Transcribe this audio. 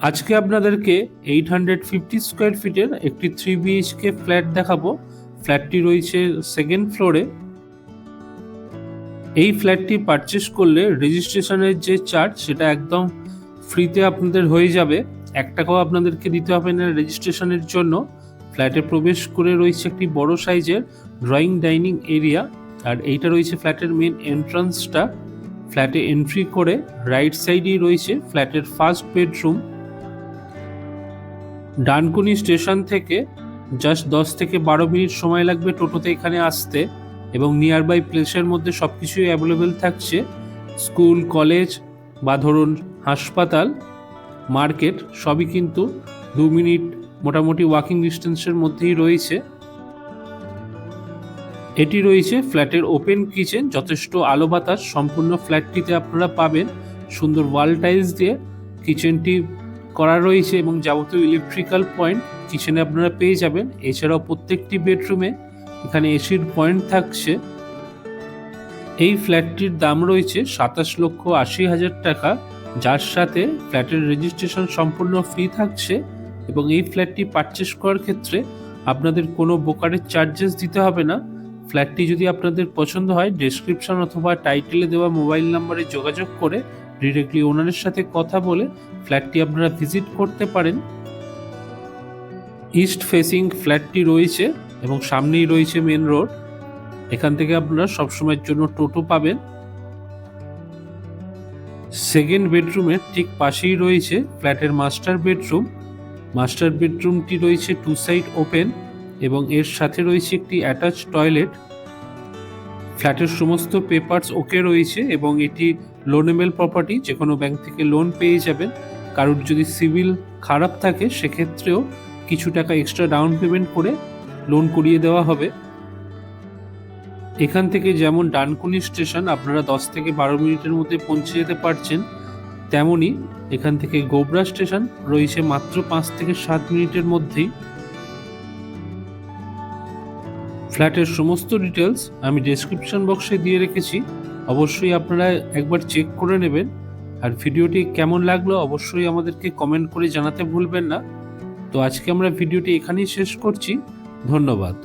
আজকে আপনাদেরকে 850 স্কোয়ার ফিটের একটি 3 বিএইচকে ফ্ল্যাট দেখাবো। ফ্ল্যাটটি রয়েছে সেকেন্ড ফ্লোরে। এই ফ্ল্যাটটি পারচেস করলে রেজিস্ট্রেশনের যে চার্জ সেটা একদম ফ্রিতে আপনাদের হয়ে যাবে। 1 টাকাও আপনাদেরকে দিতে হবে না রেজিস্ট্রেশনের জন্য। ফ্ল্যাটে প্রবেশ করে রয়েছে একটি বড় সাইজের ড্রয়িং ডাইনিং এরিয়া, আর এইটা রয়েছে ফ্ল্যাটের মেন এন্ট্রান্সটা। ফ্ল্যাটে এন্ট্রি করে রাইট সাইডেই রয়েছে ফ্ল্যাটের ফার্স্ট বেডরুম। ডানকুনি স্টেশন থেকে জাস্ট 10 থেকে 12 মিনিট সময় লাগবে টোটোতে এখানে আসতে, এবং নিয়ার বাই প্লেসের মধ্যে সব কিছুই অ্যাভেলেবেল থাকছে। স্কুল, কলেজ বা ধরুন হাসপাতাল, মার্কেট সবই কিন্তু 2 মিনিট মোটামুটি ওয়াকিং ডিস্টেন্সের মধ্যেই রয়েছে। এটি রয়েছে ফ্ল্যাটের ওপেন কিচেন, যথেষ্ট আলো বাতাস সম্পূর্ণ ফ্ল্যাটটিতে আপনারা পাবেন। সুন্দর ওয়াল টাইলস দিয়ে কিচেনটি করা রয়েছে এবং যাবতীয় ইলেকট্রিক্যাল পয়েন্ট কিচেনে আপনারা পেয়ে যাবেন। এছাড়াও প্রত্যেকটি বেডরুমে এখানে এসির পয়েন্ট থাকছে। এই ফ্ল্যাটটির দাম রয়েছে 27,80,000 টাকা, যার সাথে ফ্ল্যাটের রেজিস্ট্রেশন সম্পূর্ণ ফ্রি থাকছে। এবং এই ফ্ল্যাটটি পারচেস করার ক্ষেত্রে আপনাদের কোনো ব্রোকারেজ চার্জেস দিতে হবে না। ফ্ল্যাটটি যদি আপনাদের পছন্দ হয়, ডেসক্রিপশন অথবা টাইটেলে দেওয়া মোবাইল নাম্বারে যোগাযোগ করে ডিরেক্টলি ওনারের সাথে কথা বলে ফ্ল্যাটটি আপনারা ভিজিট করতে পারেন। ইস্ট ফেসিং ফ্ল্যাটটি রয়েছে এবং সামনেই রয়েছে মেন রোড। এখান থেকে আপনারা সবসময়ের জন্য টোটো পাবেন। সেকেন্ড বেডরুমের ঠিক পাশেই রয়েছে ফ্ল্যাটের মাস্টার বেডরুম। মাস্টার বেডরুমটি রয়েছে 2 সাইড ওপেন এবং এর সাথে রয়েছে একটি অ্যাটাচ টয়লেট। ফ্ল্যাটের সমস্ত পেপারস ওকে রয়েছে এবং এটি লোনেবল প্রপার্টি, যে কোনো ব্যাংক থেকে লোন পেয়ে যাবেন। কারোর যদি সিভিল খারাপ থাকে সেক্ষেত্রেও কিছু টাকা এক্সট্রা ডাউন পেমেন্ট করে লোন করিয়ে দেওয়া হবে। এখান থেকে যেমন ডানকুনি স্টেশন আপনারা 10 থেকে 12 মিনিটের মধ্যে পৌঁছে যেতে পারছেন, তেমনি এখান থেকে গোবরা স্টেশন রয়েছে মাত্র 5 থেকে 7 মিনিটের মধ্যেই। ফ্ল্যাটের সমস্ত ডিটেলস আমি ডেসক্রিপশন বক্সে দিয়ে রেখেছি, অবশ্যই আপনারা একবার চেক করে নেবেন। আর ভিডিওটি কেমন লাগলো অবশ্যই আমাদেরকে কমেন্ট করে জানাতে ভুলবেন না। তো আজকে আমরা ভিডিওটি এখানেই শেষ করছি। ধন্যবাদ।